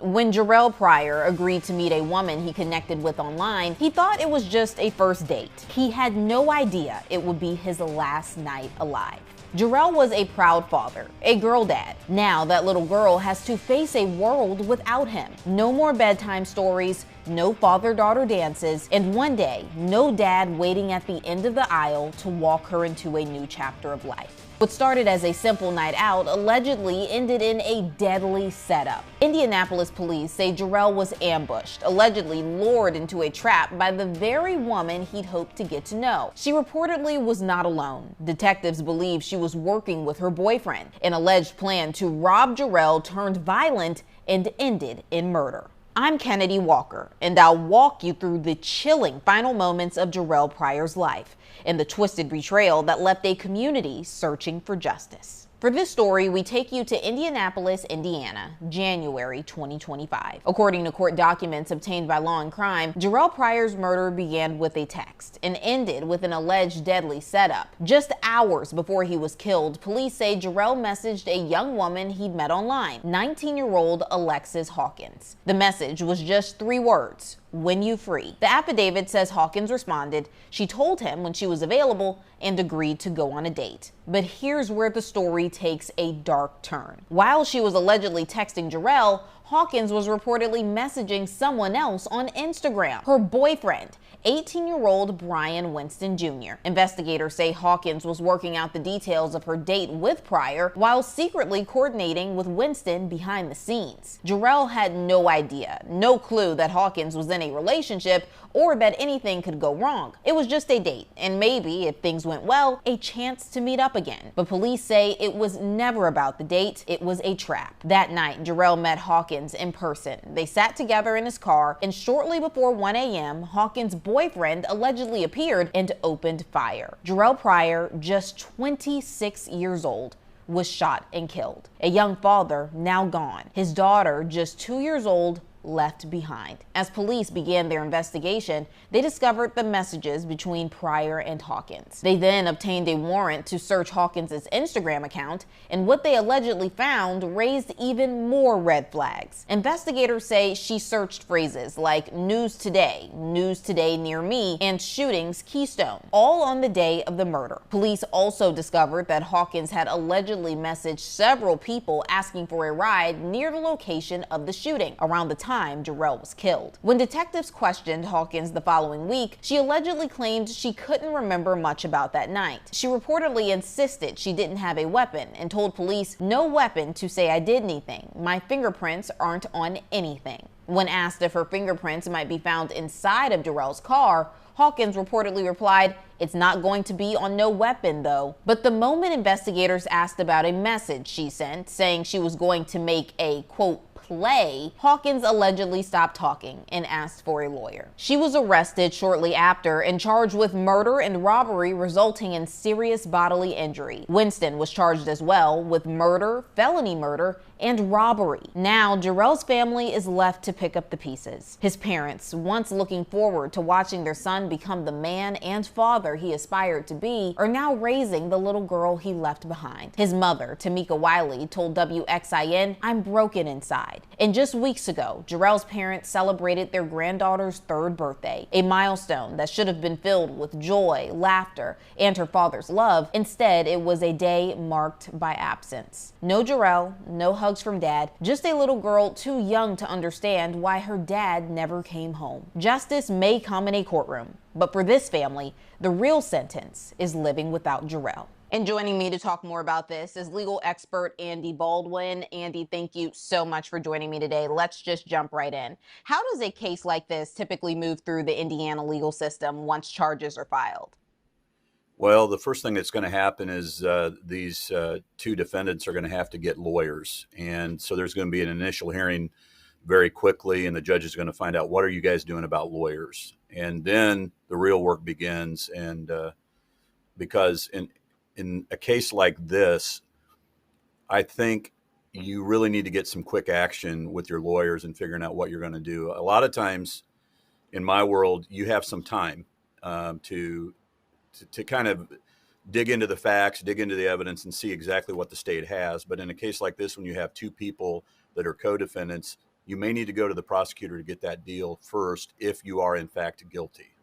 When Jarrell Pryor agreed to meet a woman he connected with online, he thought it was just a first date. He had no idea it would be his last night alive. Jarrell was a proud father, a girl dad. Now that little girl has to face a world without him. No more bedtime stories, no father-daughter dances, and one day, no dad waiting at the end of the aisle to walk her into a new chapter of life. What started as a simple night out allegedly ended in a deadly setup. Indianapolis police say Jarrell was ambushed, allegedly lured into a trap by the very woman he'd hoped to get to know. She reportedly was not alone. Detectives believe she was working with her boyfriend. An alleged plan to rob Jarrell turned violent and ended in murder. I'm Kennedy Walker, and I'll walk you through the chilling final moments of Jarrell Pryor's life and the twisted betrayal that left a community searching for justice. For this story, we take you to Indianapolis, Indiana, January 2025. According to court documents obtained by Law and Crime, Jarrell Pryor's murder began with a text and ended with an alleged deadly setup. Just hours before he was killed, police say Jarrell messaged a young woman he'd met online, 19-year-old Alexis Hawkins. The message was just 3 words: "When you free." The affidavit says Hawkins responded. She told him when she was available and agreed to go on a date. But here's where the story takes a dark turn. While she was allegedly texting Jarrell, Hawkins was reportedly messaging someone else on Instagram, her boyfriend, 18-year-old Brian Winston Jr. Investigators say Hawkins was working out the details of her date with Pryor while secretly coordinating with Winston behind the scenes. Jarrell had no idea, no clue that Hawkins was in a relationship or that anything could go wrong. It was just a date, and maybe, if things went well, a chance to meet up again. But police say it was never about the date, it was a trap. That night, Jarrell met Hawkins in person. They sat together in his car, and shortly before 1 a.m., Hawkins' boyfriend allegedly appeared and opened fire. Jarrell Pryor, just 26 years old, was shot and killed. A young father, now gone. His daughter, just 2 years old, left behind. As police began their investigation, they discovered the messages between Pryor and Hawkins. They then obtained a warrant to search Hawkins' Instagram account, and what they allegedly found raised even more red flags. Investigators say she searched phrases like news today near me, and shootings Keystone, all on the day of the murder. Police also discovered that Hawkins had allegedly messaged several people asking for a ride near the location of the shooting around the time Jarrell was killed. When detectives questioned Hawkins the following week, she allegedly claimed she couldn't remember much about that night. She reportedly insisted she didn't have a weapon and told police, "No weapon to say I did anything. My fingerprints aren't on anything." When asked if her fingerprints might be found inside of Jarrell's car, Hawkins reportedly replied, "It's not going to be on no weapon though." But the moment investigators asked about a message she sent saying she was going to make a, quote, play, Hawkins allegedly stopped talking and asked for a lawyer. She was arrested shortly after and charged with murder and robbery resulting in serious bodily injury. Winston was charged as well with murder, felony murder, and robbery. Now, Jarrell's family is left to pick up the pieces. His parents, once looking forward to watching their son become the man and father he aspired to be, are now raising the little girl he left behind. His mother, Tamika Wiley, told WXIN, "I'm broken inside." And just weeks ago, Jarrell's parents celebrated their granddaughter's 3rd birthday, a milestone that should have been filled with joy, laughter, and her father's love. Instead, it was a day marked by absence. No Jarrell, no hugs from dad, just a little girl too young to understand why her dad never came home. Justice may come in a courtroom, but for this family, the real sentence is living without Jarrell. And joining me to talk more about this is legal expert Andy Baldwin. Andy, thank you so much for joining me today. Let's just jump right in. How does a case like this typically move through the Indiana legal system once charges are filed? Well, the first thing that's going to happen is these 2 defendants are going to have to get lawyers. And so there's going to be an initial hearing very quickly, and the judge is going to find out, what are you guys doing about lawyers? And then the real work begins. And because in a case like this, I think you really need to get some quick action with your lawyers and figuring out what you're going to do. A lot of times in my world, you have some time to kind of dig into the facts, dig into the evidence, and see exactly what the state has. But in a case like this, when you have 2 people that are co-defendants, you may need to go to the prosecutor to get that deal first if you are in fact guilty.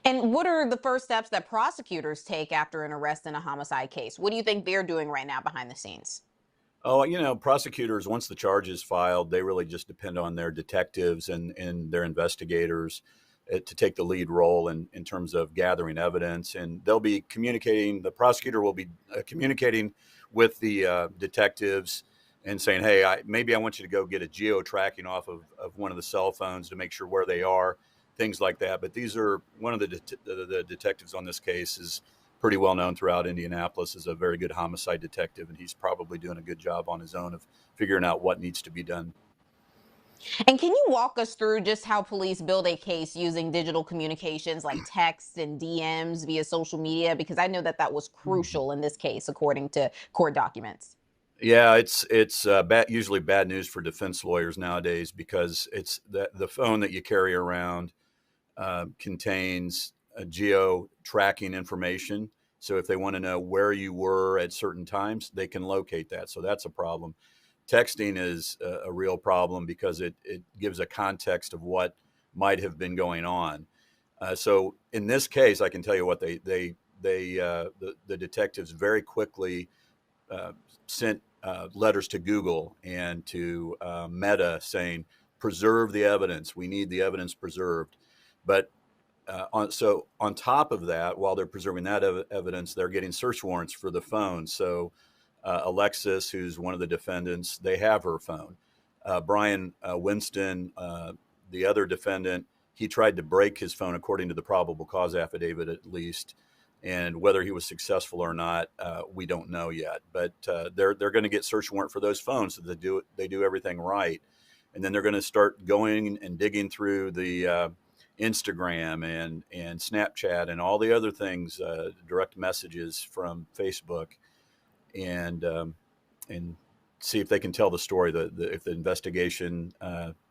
And what are the first steps that prosecutors take after an arrest in a homicide case? What do you think they're doing right now behind the scenes? Oh, prosecutors, once the charge is filed, they really just depend on their detectives and their investigators to take the lead role in terms of gathering evidence. And they'll be communicating, the prosecutor will be communicating with the detectives and saying, hey, maybe I want you to go get a geo tracking off of one of the cell phones to make sure where they are, things like that. But these are one of the detectives on this case is pretty well known throughout Indianapolis as a very good homicide detective, and he's probably doing a good job on his own of figuring out what needs to be done. And can you walk us through just how police build a case using digital communications like texts and DMs via social media? Because I know that that was crucial in this case, according to court documents. Yeah, it's usually bad news for defense lawyers nowadays because it's the phone that you carry around contains geo tracking information. So if they want to know where you were at certain times, they can locate that. So that's a problem. Texting is a real problem because it gives a context of what might have been going on. So in this case, I can tell you what the detectives very quickly sent letters to Google and to Meta saying, preserve the evidence. We need the evidence preserved. But on top of that, while they're preserving that evidence, they're getting search warrants for the phone. So Alexis, who's one of the defendants, they have her phone. Brian Winston, the other defendant, he tried to break his phone, according to the probable cause affidavit, at least. And whether he was successful or not, we don't know yet. But they're going to get search warrant for those phones, so they do everything right. And then they're going to start going and digging through the Instagram and Snapchat and all the other things, direct messages from Facebook, and see if they can tell the story. If the investigation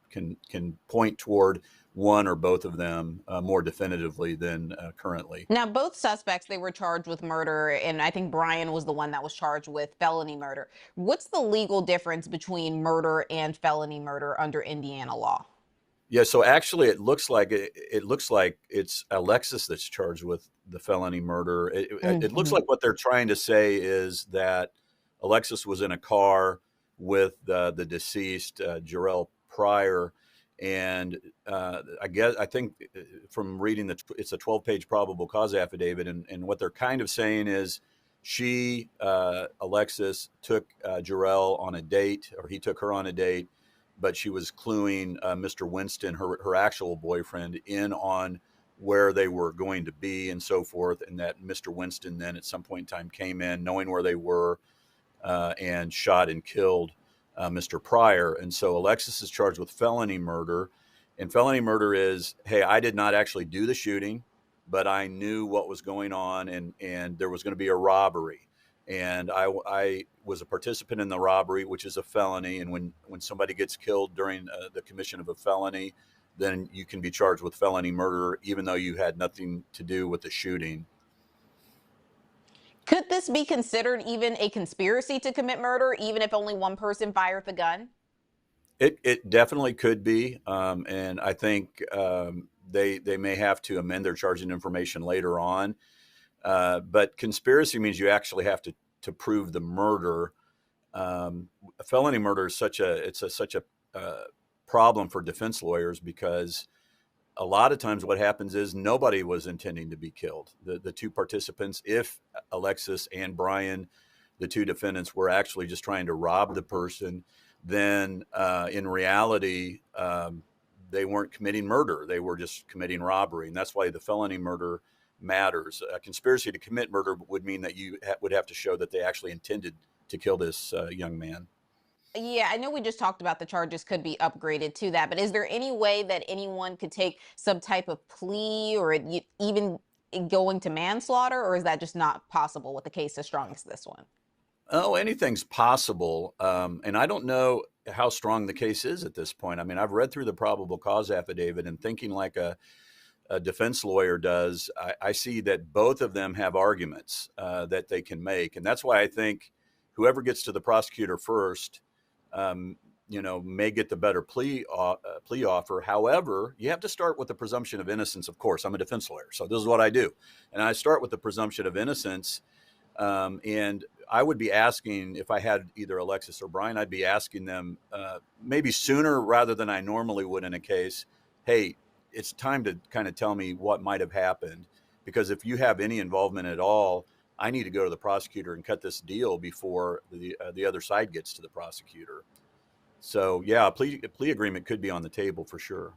can point toward one or both of them more definitively than currently. Now, both suspects, they were charged with murder, and I think Brian was the one that was charged with felony murder. What's the legal difference between murder and felony murder under Indiana law? Yeah, so actually, it looks like it's Alexis that's charged with the felony murder. It looks like what they're trying to say is that Alexis was in a car with the deceased Jarrell Pryor, and I think from reading it's a 12-page probable cause affidavit, and what they're kind of saying is Alexis took Jarrell on a date, or he took her on a date, but she was cluing Mr. Winston, her actual boyfriend, in on where they were going to be and so forth, and that Mr. Winston then at some point in time came in knowing where they were and shot and killed Mr. Pryor. And so Alexis is charged with felony murder, and felony murder is, hey, I did not actually do the shooting, but I knew what was going on, and there was going to be a robbery. And I was a participant in the robbery, which is a felony. And when somebody gets killed during the commission of a felony, then you can be charged with felony murder, even though you had nothing to do with the shooting. Could this be considered even a conspiracy to commit murder, even if only one person fired the gun? It definitely could be. And I think they may have to amend their charging information later on. But conspiracy means you actually have to prove the murder. Felony murder is such a problem for defense lawyers because a lot of times what happens is nobody was intending to be killed. The two participants, if Alexis and Brian, the two defendants, were actually just trying to rob the person, then in reality, they weren't committing murder. They were just committing robbery. And that's why the felony murder matters. A conspiracy to commit murder would mean that you would have to show that they actually intended to kill this young man. Yeah, I know we just talked about the charges could be upgraded to that, but is there any way that anyone could take some type of plea or even going to manslaughter, or is that just not possible with a case as strong as this one? Oh, anything's possible. And I don't know how strong the case is at this point. I mean, I've read through the probable cause affidavit, and thinking like a defense lawyer does, I see that both of them have arguments that they can make. And that's why I think whoever gets to the prosecutor first, may get the better plea offer. However, you have to start with the presumption of innocence. Of course, I'm a defense lawyer, so this is what I do, and I start with the presumption of innocence. And I would be asking, if I had either Alexis or Brian, I'd be asking them maybe sooner rather than I normally would in a case. Hey, it's time to kind of tell me what might have happened, because if you have any involvement at all, I need to go to the prosecutor and cut this deal before the other side gets to the prosecutor. So yeah, a plea agreement could be on the table for sure.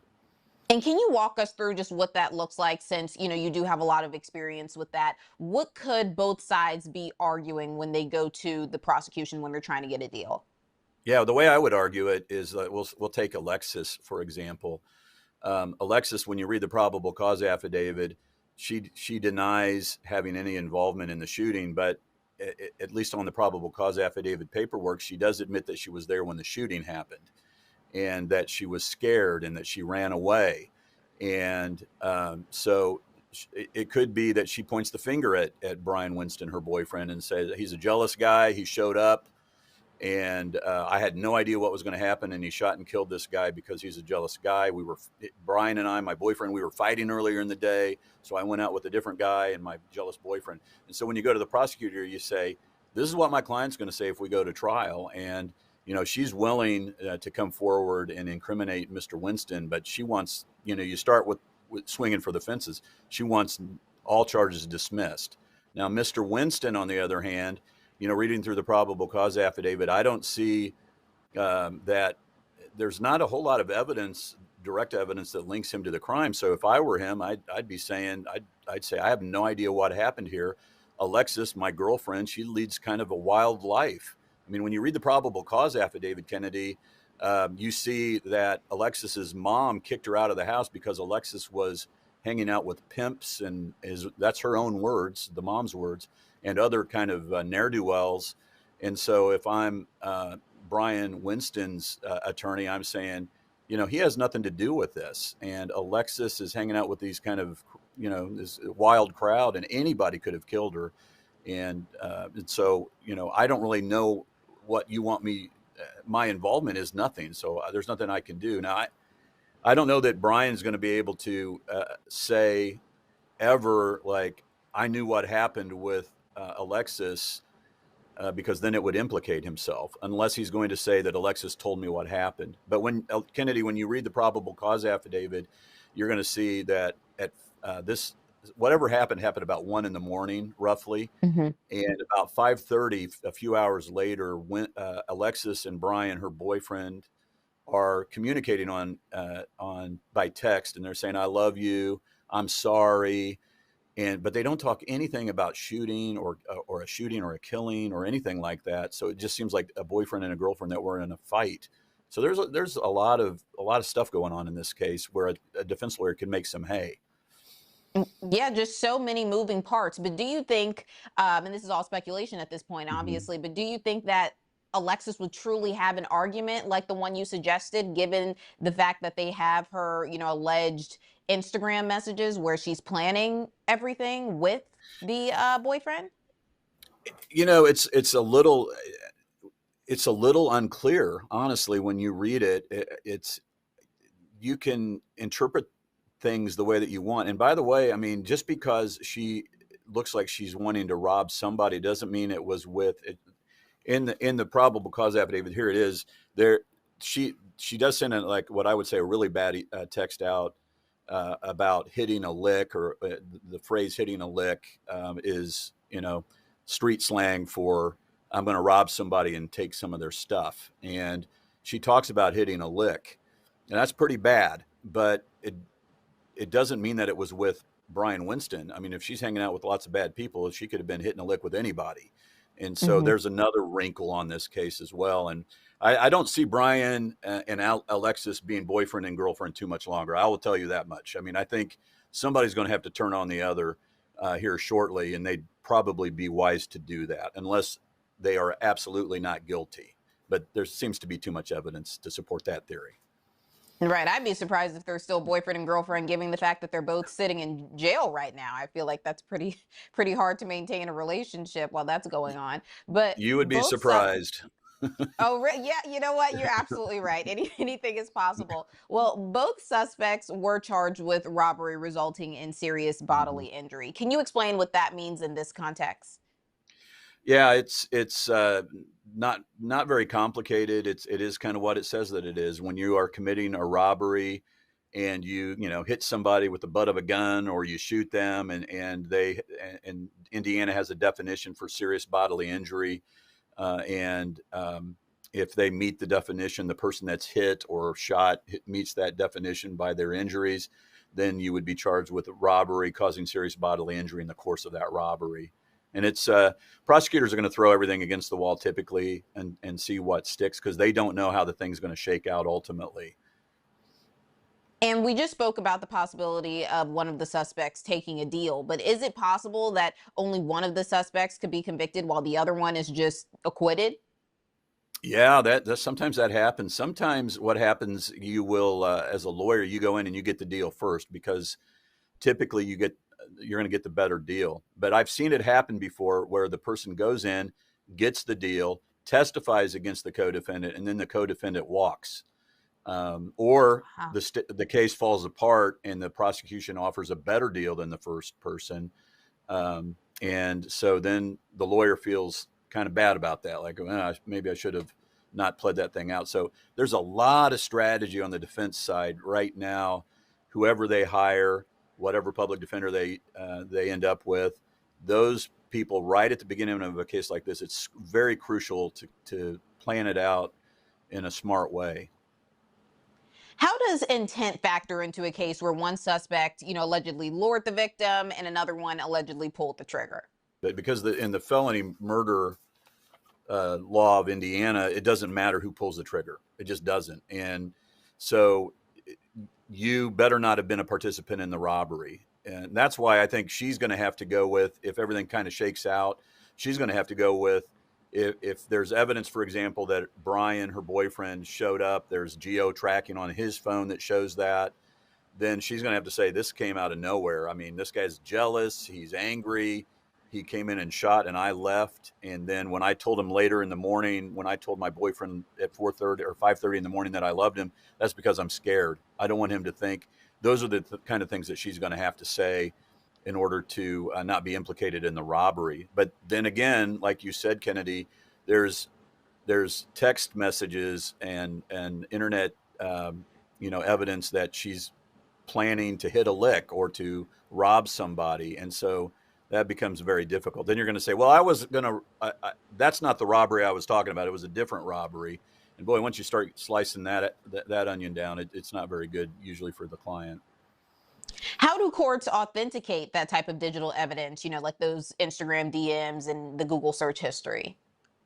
And can you walk us through just what that looks like, since you do have a lot of experience with that? What could both sides be arguing when they go to the prosecution when they're trying to get a deal? Yeah, the way I would argue it is that we'll take Alexis for example. Alexis, when you read the probable cause affidavit, she denies having any involvement in the shooting, but at least on the probable cause affidavit paperwork, she does admit that she was there when the shooting happened, and that she was scared and that she ran away. And so it could be that she points the finger at Brian Winston, her boyfriend, and says he's a jealous guy. He showed up, and I had no idea what was going to happen, and he shot and killed this guy because he's a jealous guy. Brian and I, my boyfriend, we were fighting earlier in the day, so I went out with a different guy and my jealous boyfriend. And so when you go to the prosecutor, you say, this is what my client's going to say if we go to trial. And she's willing to come forward and incriminate Mr. Winston, but she wants, you start with swinging for the fences. She wants all charges dismissed. Now, Mr. Winston, on the other hand, reading through the probable cause affidavit, I don't see that there's not a whole lot of evidence, direct evidence, that links him to the crime. So if I were him, I'd be saying, I'd say, I have no idea what happened here. Alexis, my girlfriend, she leads kind of a wild life. I mean, when you read the probable cause affidavit, Kennedy, you see that Alexis's mom kicked her out of the house because Alexis was hanging out with pimps, and that's her own words, the mom's words, and other kind of ne'er-do-wells. And so if I'm Brian Winston's attorney, I'm saying, he has nothing to do with this. And Alexis is hanging out with these kind of, this wild crowd, and anybody could have killed her. And so, I don't really know what you want me, my involvement is nothing. So there's nothing I can do. Now, I don't know that Brian's going to be able to say ever, like, I knew what happened with Alexis, because then it would implicate himself, unless he's going to say that Alexis told me what happened. But Kennedy, when you read the probable cause affidavit, you're going to see that at whatever happened about 1 a.m, roughly. Mm-hmm. And about 5:30, a few hours later, when Alexis and Brian, her boyfriend, are communicating on by text, and they're saying, I love you, I'm sorry. But they don't talk anything about shooting or a shooting or a killing or anything like that. So it just seems like a boyfriend and a girlfriend that were in a fight. So there's a lot of stuff going on in this case where a defense lawyer can make some hay. Yeah, just so many moving parts. But do you think, and this is all speculation at this point, obviously, but do you think that Alexis would truly have an argument like the one you suggested, given the fact that they have her, alleged Instagram messages where she's planning everything with the boyfriend? It's a little unclear, honestly, when you read it. You can interpret things the way that you want. And by the way, I mean, just because she looks like she's wanting to rob somebody doesn't mean it was with it. In the probable cause affidavit, here it is. There, she does send like what I would say a really bad text out about hitting a lick, or the phrase "hitting a lick" is street slang for I'm going to rob somebody and take some of their stuff. And she talks about hitting a lick, and that's pretty bad. But it doesn't mean that it was with Brian Winston. I mean, if she's hanging out with lots of bad people, she could have been hitting a lick with anybody. And so there's another wrinkle on this case as well. And I don't see Brian and Alexis being boyfriend and girlfriend too much longer. I will tell you that much. I mean, I think somebody's going to have to turn on the other here shortly, and they'd probably be wise to do that unless they are absolutely not guilty. But there seems to be too much evidence to support that theory. Right. I'd be surprised if they're still boyfriend and girlfriend, given the fact that they're both sitting in jail right now. I feel like that's pretty hard to maintain a relationship while that's going on. But you would be surprised. Oh, yeah, you know what? You're absolutely right. Anything is possible. Well, both suspects were charged with robbery resulting in serious Mhm. bodily injury. Can you explain what that means in this context? Yeah, it's not very complicated. It is kind of what it says that it is. When you are committing a robbery and you know hit somebody with the butt of a gun or you shoot them, and Indiana has a definition for serious bodily injury, and if they meet the definition, the person that's hit or shot meets that definition by their injuries, then you would be charged with robbery causing serious bodily injury in the course of that robbery. And it's prosecutors are going to throw everything against the wall typically and see what sticks because they don't know how the thing's going to shake out ultimately. And we just spoke about the possibility of one of the suspects taking a deal, but is it possible that only one of the suspects could be convicted while the other one is just acquitted? Yeah, that sometimes that happens. Sometimes what happens, you will, as a lawyer, you go in and you get the deal first because typically you're going to get the better deal. But I've seen it happen before where the person goes in, gets the deal, testifies against the co-defendant, and then the co-defendant walks. Or Wow. the case falls apart and the prosecution offers a better deal than the first person. And so then the lawyer feels kind of bad about that. Like, well, maybe I should have not pled that thing out. So there's a lot of strategy on the defense side right now. Whoever they hire, whatever public defender they end up with, those people right at the beginning of a case like this, it's very crucial to plan it out in a smart way. How does intent factor into a case where one suspect, allegedly lured the victim and another one allegedly pulled the trigger? But because in the felony murder law of Indiana, it doesn't matter who pulls the trigger. It just doesn't. And so you better not have been a participant in the robbery. And that's why I think she's going to have to go with, if everything kind of shakes out, she's going to have to go with, if there's evidence, for example, that Brian, her boyfriend, showed up, there's geo tracking on his phone that shows that, then she's going to have to say this came out of nowhere. I mean, this guy's jealous. He's angry. He came in and shot, and I left. And then when I told him later in the morning, when I told my boyfriend at 4:30 or 5:30 in the morning that I loved him, that's because I'm scared. I don't want him to think. Those are the kind of things that she's going to have to say in order to not be implicated in the robbery. But then again, like you said, Kennedy, there's text messages and internet evidence that she's planning to hit a lick or to rob somebody. And so that becomes very difficult. Then you're going to say, well, I was going to, that's not the robbery I was talking about. It was a different robbery. And boy, once you start slicing that onion down, it's not very good usually for the client. How do courts authenticate that type of digital evidence, like those Instagram DMs and the Google search history?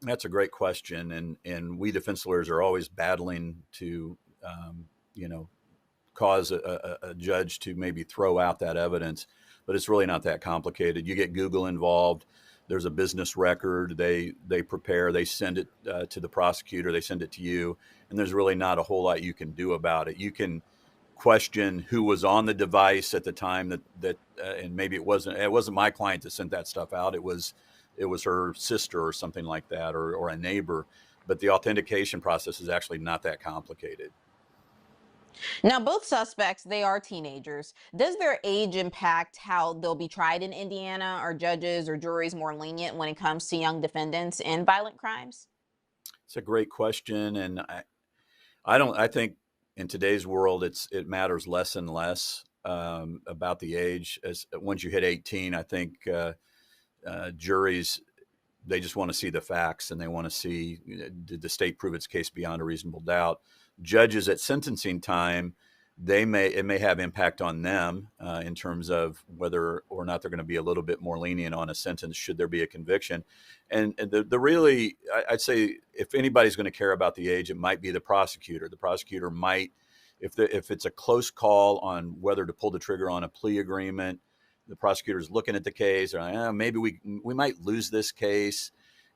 That's a great question. And we defense lawyers are always battling to, you know, cause a judge to maybe throw out that evidence, but it's really not that complicated. You get Google involved. There's a business record. They prepare. They send it to the prosecutor. They send it to you, and there's really not a whole lot you can do about it. You can question who was on the device at the time and maybe it wasn't my client that sent that stuff out. It was her sister or something like that, or a neighbor. But the authentication process is actually not that complicated. Now, both suspects, they are teenagers. Does their age impact how they'll be tried in Indiana? Are judges or juries more lenient when it comes to young defendants in violent crimes? It's a great question, and I think in today's world it matters less and less about the age. As once you hit 18, I think juries, they just want to see the facts and they want to see, did the state prove its case beyond a reasonable doubt. Judges at sentencing time, it may have impact on them in terms of whether or not they're going to be a little bit more lenient on a sentence should there be a conviction. And the really, I'd say if anybody's going to care about the age, it might be the prosecutor. The prosecutor might, if it's a close call on whether to pull the trigger on a plea agreement, the prosecutor's looking at the case, or maybe we might lose this case.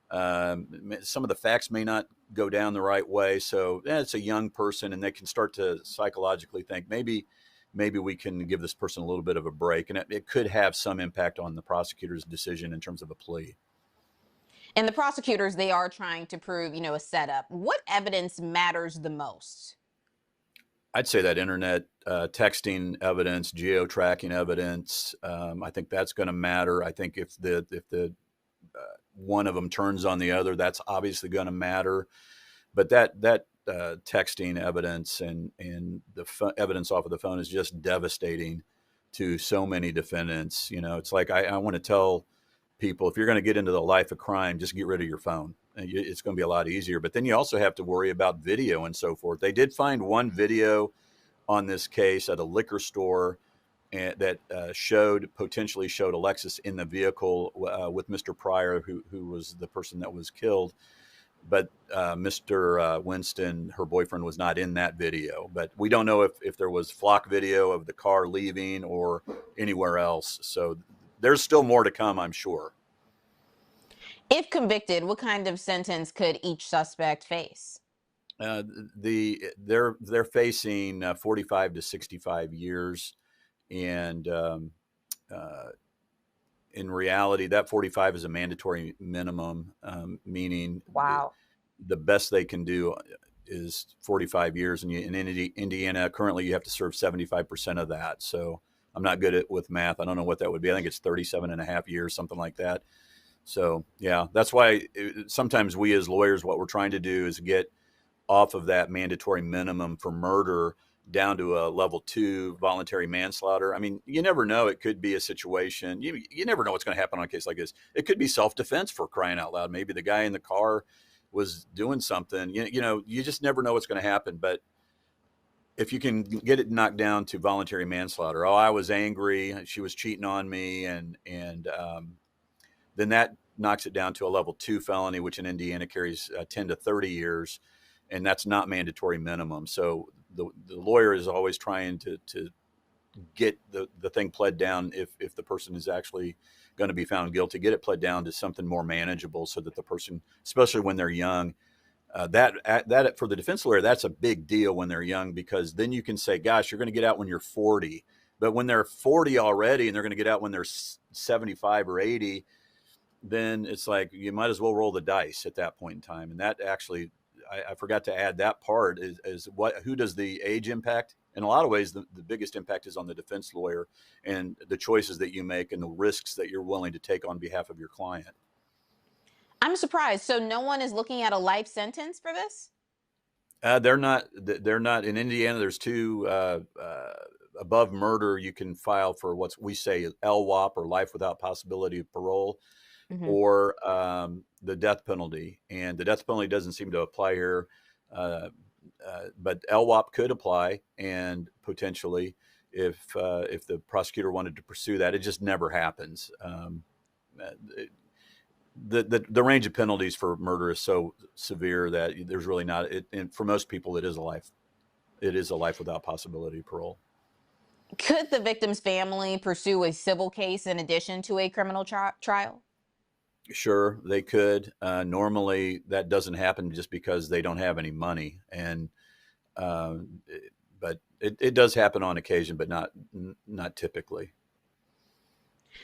Some of the facts may not go down the right way. So it's a young person, and they can start to psychologically think maybe we can give this person a little bit of a break, and it could have some impact on the prosecutor's decision in terms of a plea. And the prosecutors, they are trying to prove, a setup. What evidence matters the most? I'd say that internet texting evidence, geo-tracking evidence. I think that's going to matter. I think if the one of them turns on the other, that's obviously going to matter. But that texting evidence and the evidence off of the phone is just devastating to so many defendants. It's like I want to tell people, if you're going to get into the life of crime, just get rid of your phone. It's going to be a lot easier. But then you also have to worry about video and so forth. They did find one video on this case at a liquor store that potentially showed Alexis in the vehicle with Mr. Pryor, who was the person that was killed. But Mr. Winston, her boyfriend, was not in that video. But we don't know if there was flock video of the car leaving or anywhere else. So there's still more to come, I'm sure. If convicted, what kind of sentence could each suspect face? They're facing 45 to 65 years, and in reality, that 45 is a mandatory minimum, meaning Wow. the best they can do is 45 years. And in Indiana, currently you have to serve 75% of that. So I'm not good with math. I don't know what that would be. I think it's 37 and a half years, something like that. So yeah, that's why sometimes we as lawyers, what we're trying to do is get off of that mandatory minimum for murder down to a level 2 voluntary manslaughter. I mean, you never know. It could be a situation. You never know what's going to happen on a case like this. It could be self-defense, for crying out loud. Maybe the guy in the car was doing something. You just never know what's going to happen. But if you can get it knocked down to voluntary manslaughter, I was angry, she was cheating on me, and then that knocks it down to a level 2 felony, which in Indiana carries 10 to 30 years, and that's not mandatory minimum. So the lawyer is always trying to get the thing pled down, if the person is actually going to be found guilty, get it pled down to something more manageable, so that the person, especially when they're young, that for the defense lawyer, that's a big deal when they're young, because then you can say, gosh, you're going to get out when you're 40. But when they're 40 already and they're going to get out when they're 75 or 80, then it's like you might as well roll the dice at that point in time. And that actually, I forgot to add that part, is who does the age impact? In a lot of ways, the biggest impact is on the defense lawyer and the choices that you make and the risks that you're willing to take on behalf of your client. I'm surprised. So no one is looking at a life sentence for this? They're not in Indiana. There's two above murder. You can file for what we say LWOP, or life without possibility of parole, or the death penalty. And the death penalty doesn't seem to apply here, but LWOP could apply, and potentially, if the prosecutor wanted to pursue that. It just never happens. The range of penalties for murder is so severe that there's really not. And for most people, it is a life without possibility of parole. Could the victim's family pursue a civil case in addition to a criminal trial? Sure, they could. Normally, that doesn't happen just because they don't have any money, and but it does happen on occasion, but not typically.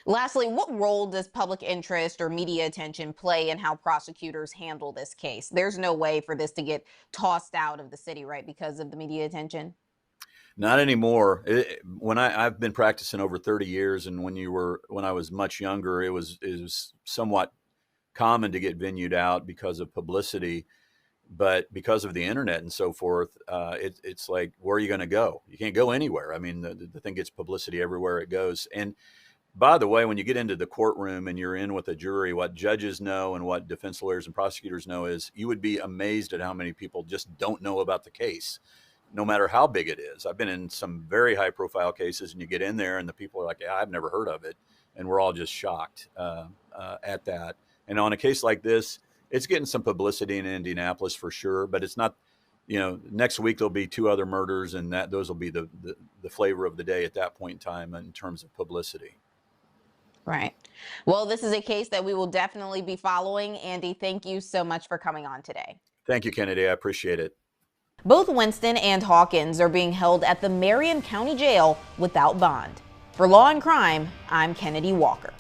Lastly, what role does public interest or media attention play in how prosecutors handle this case? There's no way for this to get tossed out of the city, right, because of the media attention? Not anymore. I've been practicing over 30 years, and when I was much younger, it was somewhat common to get venued out because of publicity. But because of the internet and so forth, it's like, where are you going to go? You can't go anywhere. I mean, the thing gets publicity everywhere it goes. And by the way, when you get into the courtroom and you're in with a jury, what judges know and what defense lawyers and prosecutors know is, you would be amazed at how many people just don't know about the case, no matter how big it is. I've been in some very high profile cases, and you get in there and the people are like, yeah, I've never heard of it. And we're all just shocked at that. And on a case like this, it's getting some publicity in Indianapolis for sure, but it's not, next week there'll be 2 other murders, and those will be the flavor of the day at that point in time in terms of publicity. Right. Well, this is a case that we will definitely be following. Andy, thank you so much for coming on today. Thank you, Kennedy. I appreciate it. Both Winston and Hawkins are being held at the Marion County Jail without bond. For Law and Crime, I'm Kennedy Walker.